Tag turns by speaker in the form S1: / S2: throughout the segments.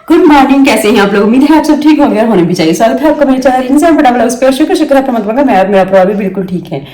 S1: Good morning, कैसे हैं आप लोग? उम्मीद है आप सब ठीक होंगे और होने भी चाहिए। स्वागत है आपका मेरे चैनल इंसान फटाफट उस पर। शुक्र है परमात्मा का, मैं और मेरा परिवार भी बिल्कुल ठीक है।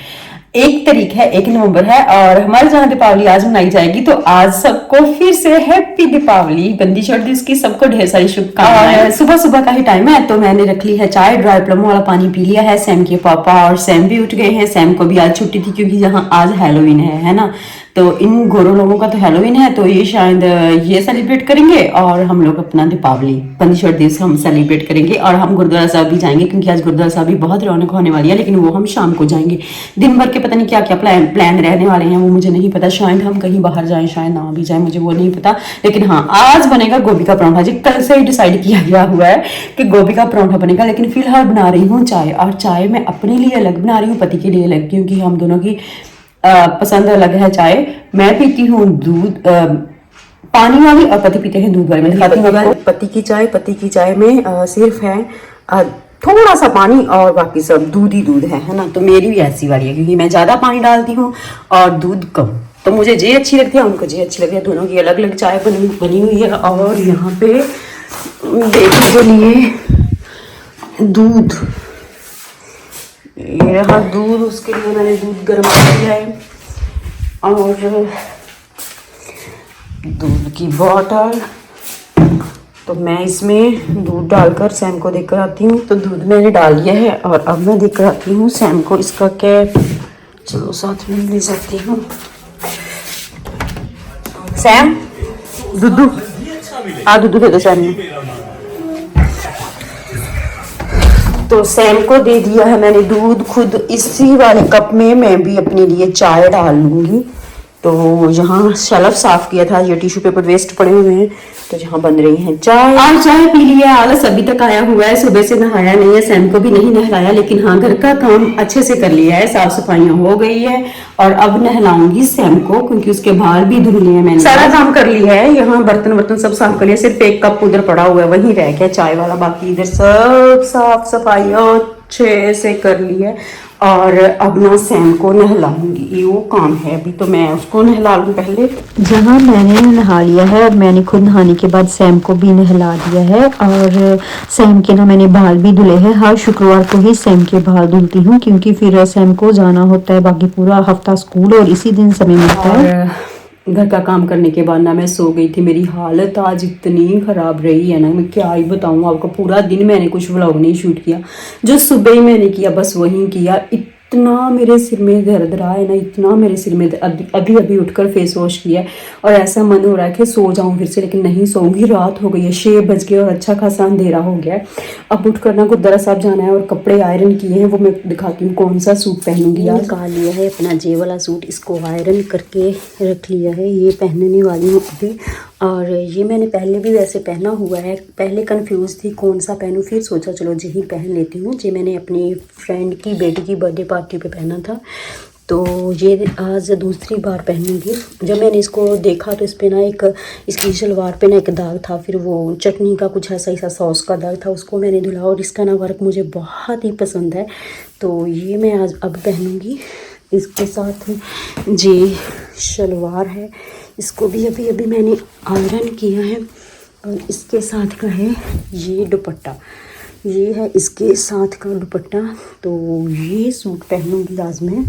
S1: 1 तारीख है, 1 नवंबर है और हमारे जहाँ दीपावली आज मनाई जाएगी। तो आज सबको फिर से हैप्पी दीपावली, गंदी शर्ट की सबको ढेर सारी शुभकामनाएं। सुबह सुबह का ही टाइम है तो मैंने रख ली है चाय, ड्राई प्लम वाला पानी पी लिया है। सैम के पापा और सैम भी उठ गए हैं। सैम को भी आज छुट्टी थी क्योंकि यहाँ आज हैलोवीन है ना। तो इन गोरों लोगों का तो हैलोवीन है तो ये शायद ये सेलिब्रेट करेंगे और हम लोग अपना दीपावली पंडित दिवस हम सेलिब्रेट करेंगे। और हम गुरुद्वारा साहब भी जाएंगे क्योंकि आज गुरुद्वारा साहब भी बहुत रौनक होने वाली है, लेकिन वो हम शाम को जाएंगे। दिन भर के पता नहीं क्या क्या प्लान रहने वाले हैं वो मुझे नहीं पता। शायद हम कहीं बाहर जाएं, शायद ना भी जाएं, मुझे वो नहीं पता। लेकिन हाँ, आज बनेगा गोभी का परांठा। जी कल से ही डिसाइड किया गया हुआ है कि गोभी का परांठा बनेगा, लेकिन फिलहाल बना रही हूँ चाय। और चाय मैं अपने लिए अलग बना रही हूँ, पति के लिए अलग, क्योंकि हम दोनों की पसंद अलग है चाय। मैं पीती हूँ दूध पानी वाली और पति पीते हैं दूध वाली। मैं दिखाती हूँ पति की चाय में सिर्फ है थोड़ा सा पानी और बाकी सब दूध ही दूध है ना। तो मेरी भी ऐसी वाली है क्योंकि मैं ज्यादा पानी डालती हूँ और दूध कम। तो मुझे जे अच्छी लगती है, उनको जे अच्छी लगती है। दोनों की अलग अलग चाय बनी हुई है। और यहाँ पे बेटी के लिए दूध, ये रहा दूध, उसके लिए मैंने दूध गर्म कर दिया है। और दूध की बॉटल, तो मैं इसमें दूध डालकर सैम को देकर आती हूँ। तो दूध मैंने डाल दिया है और अब मैं देकर आती हूँ सैम को इसका कैप। चलो साथ में ले जाती हूँ। सैम दूधू दूधू दे दो सैम ने। तो सैम को दे दिया है मैंने दूध। खुद इसी वाले कप में मैं भी अपने लिए चाय डाल लूंगी। तो यहाँ शेल्फ साफ किया था, ये टिश्यू पेपर वेस्ट पड़े हुए हैं, तो जहाँ बन रही है चाय। और चाय पी लिया, आलस अभी तक आया हुआ है। सुबह से नहाया नहीं है, सैम को भी नहीं नहलाया, लेकिन हाँ घर का काम अच्छे से कर लिया है, साफ सफाइयाँ हो गई है। और अब नहलाऊंगी सैम को क्योंकि उसके बाल भी धुल लिए हैं। मैंने सारा काम कर लिया है। यहाँ बर्तन सब साफ कर लिया, सिर्फ एक कप उधर पड़ा हुआ है वहीं रह गया चाय वाला, बाकी इधर सब साफ सफाई अच्छे से कर ली है। और अब ना सैम को नहलाऊंगी, ये वो काम है। अभी तो मैं उसको नहला लूँ पहले।
S2: जहाँ मैंने नहा लिया है और मैंने खुद नहाने के बाद सैम को भी नहला दिया है। और सैम के ना मैंने बाल भी धुले हैं। हर शुक्रवार को ही सैम के बाल धुलती हूँ क्योंकि फिर सैम को जाना होता है, बाकी पूरा हफ्ता स्कूल और इसी दिन समय मिलता है।
S1: घर का काम करने के बाद ना मैं सो गई थी। मेरी हालत आज इतनी ख़राब रही है ना, मैं क्या ही बताऊँ आपको। पूरा दिन मैंने कुछ व्लॉग नहीं शूट किया, जो सुबह ही मैंने किया बस वही किया। इतना मेरे सिर में दर्द रहा है ना, इतना मेरे सिर में अभी उठकर फेस वॉश किया और ऐसा मन हो रहा है कि सो जाऊं फिर से, लेकिन नहीं सोऊंगी। रात हो गई है, 6 बज गए और अच्छा खासा अंधेरा हो गया है। अब उठ कर ना गुरुद्वारा साहब जाना है और कपड़े आयरन किए हैं, वो मैं दिखाती हूँ कौन सा सूट पहनूंगी।
S2: यार निकाल लिया है अपना जे वाला सूट, इसको आयरन करके रख लिया है। ये पहनने वाली हूँ अभी। और ये मैंने पहले भी वैसे पहना हुआ है, पहले कंफ्यूज थी कौन सा पहनूं, फिर सोचा चलो यही पहन लेती हूँ। ये मैंने अपनी फ्रेंड की बेटी की बर्थडे पार्टी पे पहना था, तो ये आज दूसरी बार पहनूंगी। जब मैंने इसको देखा तो इस पे ना इसकी शलवार पे ना एक दाग था, फिर वो चटनी का कुछ ऐसा सॉस का दाग था, उसको मैंने धुला। और इसका ना वर्क मुझे बहुत ही पसंद है, तो ये मैं आज अब पहनूंगी। इसके साथ जी शलवार है, इसको भी अभी मैंने आयरन किया है। और इसके साथ का है ये दुपट्टा, ये है इसके साथ का दुपट्टा। तो ये सूट पहनूंगी आज मैं।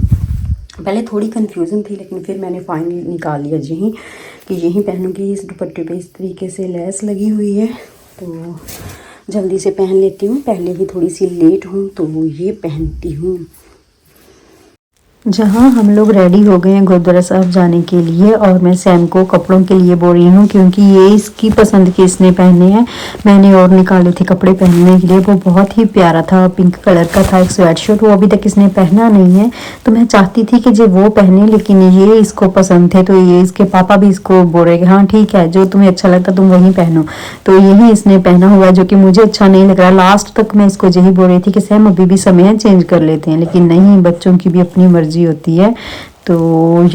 S2: पहले थोड़ी कन्फ्यूज़न थी लेकिन फिर मैंने फाइनली निकाल लिया यहीं कि यहीं पहनूंगी। इस दुपट्टे पे इस तरीके से लेस लगी हुई है, तो जल्दी से पहन लेती हूँ। पहले ही थोड़ी सी लेट हूँ तो ये पहनती हूँ। जहाँ हम लोग रेडी हो गए हैं गुरुद्वारा साहब जाने के लिए और मैं सैम को कपड़ों के लिए बोल रही हूँ क्योंकि ये इसकी पसंद के इसने पहने हैं। मैंने और निकाले थे कपड़े पहनने के लिए, वो बहुत ही प्यारा था, पिंक कलर का था एक स्वेट शर्ट, वो अभी तक इसने पहना नहीं है। तो मैं चाहती थी कि जो वो पहने, लेकिन ये इसको पसंद थे तो ये इसके पापा भी इसको बोल रहे कि हाँ ठीक है, जो तुम्हें अच्छा लगता तुम वही पहनो। तो यही इसने पहना हुआ है जो कि मुझे अच्छा नहीं लग रहा। लास्ट तक मैं इसको यही बोल रही थी कि सैम अभी भी समय है, चेंज कर लेते हैं, लेकिन नहीं, बच्चों की भी अपनी मर्जी होती है। तो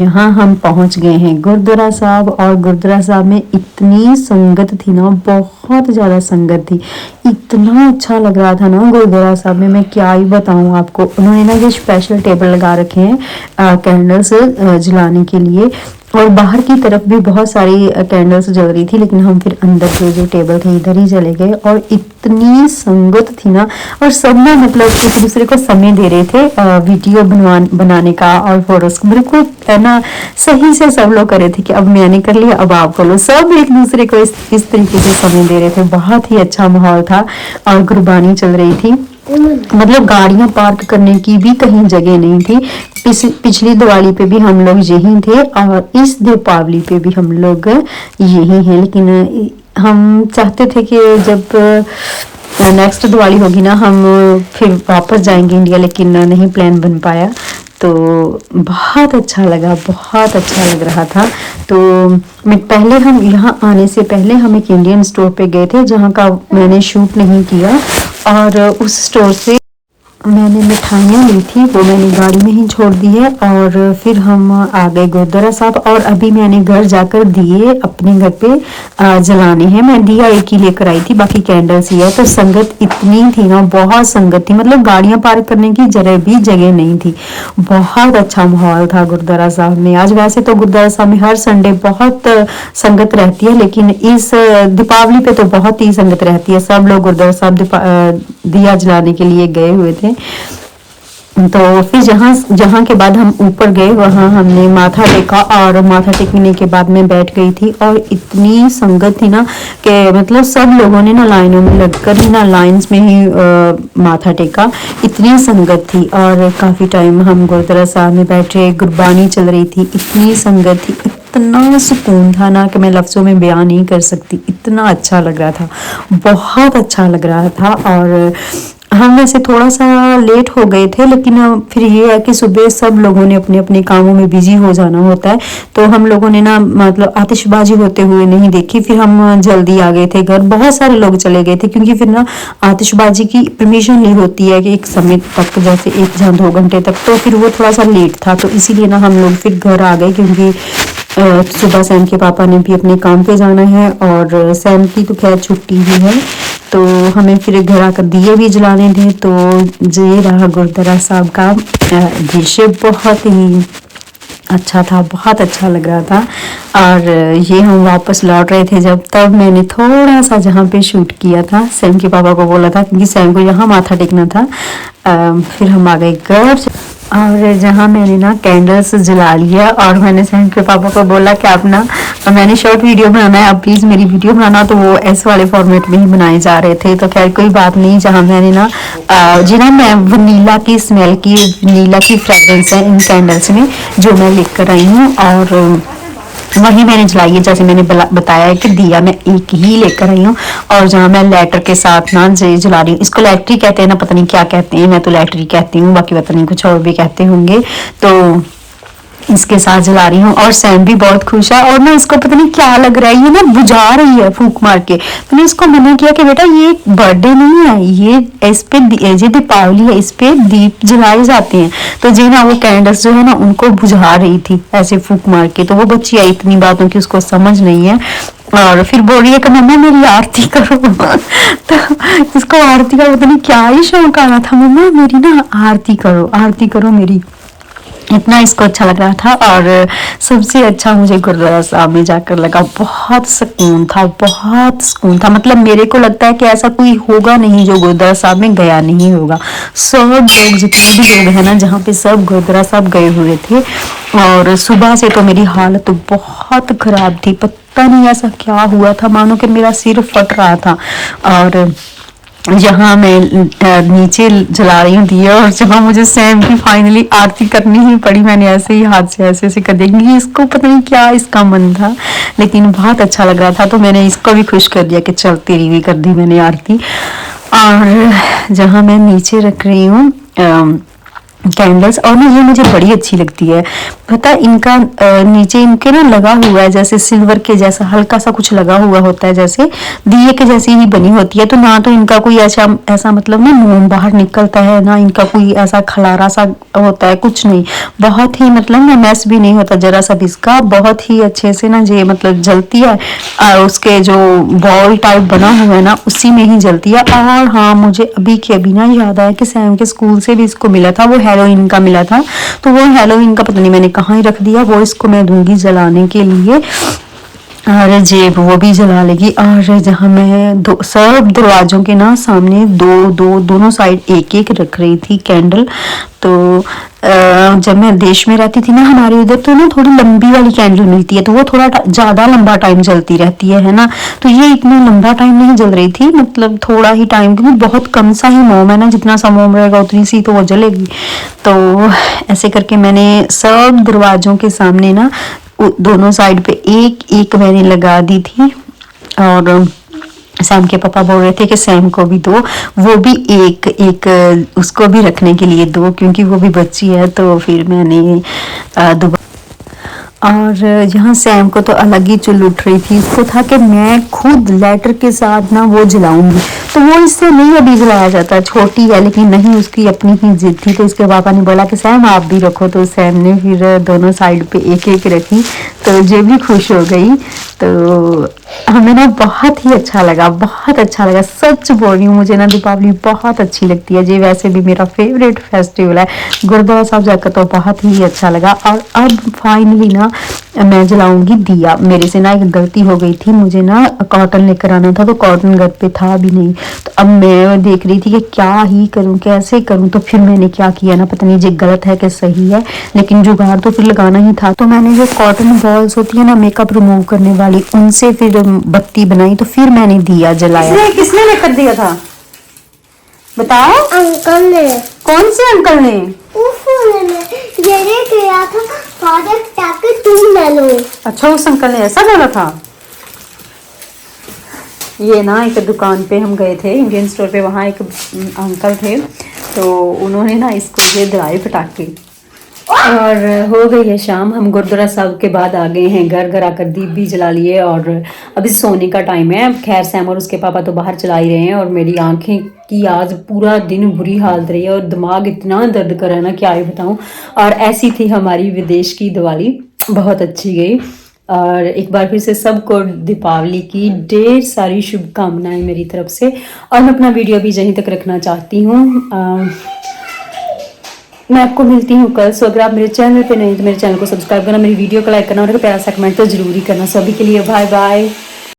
S2: यहाँ हम पहुँच गए हैं गुरुद्वारा साहब। और गुरुद्वारा साहब में इतनी संगत थी ना, बहुत ज़्यादा संगत थी, इतना अच्छा लग रहा था ना गुरुद्वारा साहब में, मैं क्या ही बताऊँ आपको। उन्होंने ना ये स्पेशल टेबल लगा रखे हैं कैंडल्स जलाने के लिए। और बाहर की तरफ भी बहुत सारी कैंडल्स जल रही थी, लेकिन हम फिर अंदर जो टेबल थे इधर ही चले गए। और इतनी संगत थी ना, और सब ना मतलब एक दूसरे को समय दे रहे थे वीडियो बनाने का और फोटोज बिल्कुल है ना सही से सब लोग कर रहे थे कि अब मैंने कर लिया अब आप कर लो, सब एक दूसरे को इस तरीके से समय दे रहे थे। बहुत ही अच्छा माहौल था और गुरबानी चल रही थी, मतलब गाड़ियां पार्क करने की भी कहीं जगह नहीं थी। पिछली दिवाली पे भी हम लोग यही थे और इस दीपावली पे भी हम लोग यही हैं, लेकिन हम चाहते थे कि जब नेक्स्ट दिवाली होगी ना हम फिर वापस जाएंगे इंडिया, लेकिन नहीं प्लान बन पाया। तो बहुत अच्छा लगा, बहुत अच्छा लग रहा था। तो हम यहाँ आने से पहले हम एक इंडियन स्टोर पे गए थे जहाँ का मैंने शूट नहीं किया, और उस स्टोर से मैंने मिठाइयाँ ली थी, वो मैंने गाड़ी में ही छोड़ दी है। और फिर हम आ गए गुरुद्वारा साहब, और अभी मैंने घर जाकर दिए अपने घर पे जलाने हैं। मैं दिया एक ही लेकर आई थी, बाकी कैंडल्स ही है। तो संगत इतनी थी ना, बहुत संगत थी, मतलब गाड़ियां पार्क करने की जरा भी जगह नहीं थी। बहुत अच्छा माहौल था गुरुद्वारा साहब में। आज वैसे तो गुरुद्वारा साहब में हर संडे बहुत संगत रहती है, लेकिन इस दीपावली पे तो बहुत ही संगत रहती है। सब लोग गुरुद्वारा साहब दिया जलाने के लिए गए हुए थे। तो फिर जहाँ के बाद हम ऊपर गए वहाँ हमने माथा टेका, और माथा टेकने के बाद मैं बैठ गई थी, और इतनी संगत थी ना कि मतलब सब लोगों ने ना लाइनों में लगकर ही ना लाइंस में ही माथा टेका। इतनी संगत थी, और काफ़ी टाइम हम गुरुद्वारा साहब में बैठे, गुरबानी चल रही थी, इतनी संगत थी, इतना सुकून था ना कि मैं लफ्ज़ों में बयान नहीं कर सकती। इतना अच्छा लग रहा था, बहुत अच्छा लग रहा था। और हम वैसे थोड़ा सा लेट हो गए थे, लेकिन फिर ये है कि सुबह सब लोगों ने अपने अपने कामों में बिजी हो जाना होता है, तो हम लोगों ने ना मतलब आतिशबाजी होते हुए नहीं देखी। फिर हम जल्दी आ गए थे घर, बहुत सारे लोग चले गए थे, क्योंकि फिर ना आतिशबाजी की परमिशन नहीं होती है कि एक समय तक, जैसे 1 या 2 घंटे तक, तो फिर वो थोड़ा सा लेट था। तो इसीलिए ना हम लोग फिर घर आ गए, क्योंकि सुबह सैम के पापा ने भी अपने काम पे जाना है, और सैम की तो खैर छुट्टी ही है, तो हमें फिर घर आकर दिए भी जलाने थे। तो ये रहा गुरुद्वारा साहब का दृश्य, बहुत ही अच्छा था, बहुत अच्छा लग रहा था। और ये हम वापस लौट रहे थे जब, तब मैंने थोड़ा सा जहाँ पे शूट किया था सैम के पापा को बोला था, क्योंकि सैम को यहाँ माथा टेकना था। फिर हम आ गए घर, और जहाँ मैंने ना कैंडल्स जला लिया, और मैंने सैम के पापा को बोला कि आप ना मैंने शॉर्ट वीडियो बनाना है, आप प्लीज़ मेरी वीडियो बनाना। तो वो ऐसे वाले फॉर्मेट में ही बनाए जा रहे थे। तो खैर कोई बात नहीं, जहाँ मैंने ना मैं वनीला की स्मेल की, वनीला की फ्रेगरेंस है इन कैंडल्स में जो मैं लेकर आई हूँ, और वही मैंने जलाई है। जैसे मैंने बताया है कि दिया मैं एक ही लेकर आई हूँ, और जहाँ मैं लेटर के साथ ना जला रही हूँ। इसको लैटरी कहते हैं ना, पता नहीं क्या कहते हैं, मैं तो लैटरी कहती हूँ, बाकी पता नहीं कुछ और भी कहते होंगे। तो इसके साथ जला रही हूँ, और सैम भी बहुत खुश है। और ना इसको पता नहीं क्या लग रहा है, ये ना बुझा रही है फूंक मार के। मैंने इसको मना किया कि बेटा ये बर्थडे नहीं है, ये इस पे ये दीपावली है, इस पे दीप जलाए जाते हैं। तो जी ना वो कैंडल्स जो है ना उनको बुझा रही थी ऐसे फूंक मार के। तो वो बच्ची है इतनी बातों की उसको समझ नहीं है, और फिर बोल रही है कि मम्मा मेरी आरती करो। तो इसको आरती का पता नहीं क्या ही शौक आ रहा था, मम्मा मेरी ना आरती करो मेरी, इतना इसको अच्छा लग रहा था। और सबसे अच्छा मुझे गुरुद्वारा साहब में जाकर लगा, बहुत सुकून था, बहुत सुकून था। मतलब मेरे को लगता है कि ऐसा कोई होगा नहीं जो गुरुद्वारा साहब में गया नहीं होगा। सब लोग जितने भी लोग हैं ना जहाँ पे, सब गुरुद्वारा साहब गए हुए थे। और सुबह से तो मेरी हालत बहुत खराब थी, पता नहीं ऐसा क्या हुआ था, मानो कि मेरा सिर फट रहा था। और जहाँ मैं नीचे जला रही हूँ दिया, और जहाँ मुझे सैम की फाइनली आरती करनी ही पड़ी, मैंने ऐसे ही हाथ से ऐसे कर देंगी। इसको पता नहीं क्या इसका मन था, लेकिन बहुत अच्छा लग रहा था। तो मैंने इसको भी खुश कर दिया कि चल तेरी भी कर दी मैंने आरती। और जहाँ मैं नीचे रख रही हूँ कैंडल्स, और ना ये मुझे बड़ी अच्छी लगती है। पता इनका नीचे इनके ना लगा हुआ है जैसे सिल्वर के जैसा हल्का सा कुछ लगा हुआ होता है, जैसे दिए के जैसी ही बनी होती है। तो ना तो इनका कोई ऐसा मतलब ना मोम बाहर निकलता है, ना इनका कोई ऐसा खलारा सा होता है, कुछ नहीं। बहुत ही मतलब ना मैस भी नहीं होता जरा सा भी इसका, बहुत ही अच्छे से ना ये मतलब जलती है। उसके जो बॉल टाइप बना हुआ है ना उसी में ही जलती है। और हाँ मुझे अभी के अभी ना याद आया कि सैम के स्कूल से भी इसको मिला था, वो हेलोइन का मिला था, तो वो हेलोइन का पता नहीं मैंने कहाँ ही रख दिया, वो इसको मैं दूंगी जलाने के लिए। और जेब वो भी जला लेगी। और जहाँ मैं सब दरवाज़ों के ना सामने दोनों साइड एक एक रख रही थी कैंडल। तो जब मैं देश में रहती थी ना, हमारे उधर तो ना थोड़ी लंबी वाली कैंडल मिलती है, तो वो थोड़ा ज़्यादा लंबा टाइम जलती रहती है ना। तो ये इतना लंबा टाइम नहीं जल रही थी, मतलब थोड़ा ही टाइम, क्योंकि बहुत कम सा ही मोम है ना, जितना सा मोम रहेगा उतनी सी तो वो जलेगी। तो ऐसे करके मैंने सब दरवाज़ों के सामने ना दोनों साइड पे एक एक मैंने लगा दी थी। और सैम के पापा बोल रहे थे कि सैम को भी दो, वो भी एक एक उसको भी रखने के लिए दो, क्योंकि वो भी बच्ची है। तो फिर मैंने दोबारा, और यहाँ सैम को तो अलग ही चुल उठ रही थी, उसको था कि मैं खुद लाइटर के साथ ना वो जलाऊंगी। तो वो इससे नहीं अभी जलाया जाता, छोटी है, लेकिन नहीं, उसकी अपनी ही जिद थी। तो उसके पापा ने बोला कि सैम आप भी रखो, तो सैम ने फिर दोनों साइड पे एक एक रखी, तो जे भी खुश हो गई। तो हमें ना बहुत ही अच्छा लगा, बहुत अच्छा लगा, सच बोल रही हूँ, मुझे ना दीपावली बहुत अच्छी लगती है। ये वैसे भी मेरा फेवरेट फेस्टिवल है, गुरुद्वारा साहब जाकर तो बहुत ही अच्छा लगा। और अब फाइनली ना मैं जलाऊंगी दिया। मेरे से ना एक गलती हो गई थी, मुझे ना कॉटन लेकर आना था, तो कॉटन घर पे था भी नहीं। तो अब मैं देख रही थी कि क्या ही करूं, कैसे करूं। तो फिर मैंने क्या किया ना, पता नहीं ये गलत है कि सही है, लेकिन जुगाड़ तो फिर लगाना ही था। तो मैंने जो कॉटन बॉल्स होती है ना मेकअप रिमूव करने वाली, उनसे फिर बत्ती बनाई, तो फिर मैंने दिया जलाया। किसने लेकर दिया था बताओ?
S3: अंकल ने।
S2: कौन से अंकल ने?
S3: ये गया था फादर ताकि तुम ले लो।
S2: अच्छा, उस अंकल ने ऐसा बोला था। ये ना एक दुकान पे हम गए थे, इंडियन स्टोर पे, वहाँ एक अंकल थे, तो उन्होंने ना इसको ये दिलाए पटाखे। और हो गई है शाम, हम गुरुद्वारा साहब के बाद आ गए हैं घर। घर आकर दीप भी जला लिए और अभी सोने का टाइम है। खैर सैम और उसके पापा तो बाहर चला ही रहे हैं, और मेरी आंखें की आज पूरा दिन बुरी हालत रही है, और दिमाग इतना दर्द कर रहा है ना, क्या ही बताऊं। और ऐसी थी हमारी विदेश की दिवाली, बहुत अच्छी गई। और एक बार फिर से सबको दीपावली की ढेर सारी शुभकामनाएं मेरी तरफ से। और मैं अपना वीडियो भी यहीं तक रखना चाहती हूँ। मैं आपको मिलती हूँ कल। सो अगर आप मेरे चैनल पे नहीं तो मेरे चैनल को सब्सक्राइब करना, मेरी वीडियो को लाइक करना, और प्यारा सा कमेंट तो जरूर ही करना। सभी के लिए बाय बाय।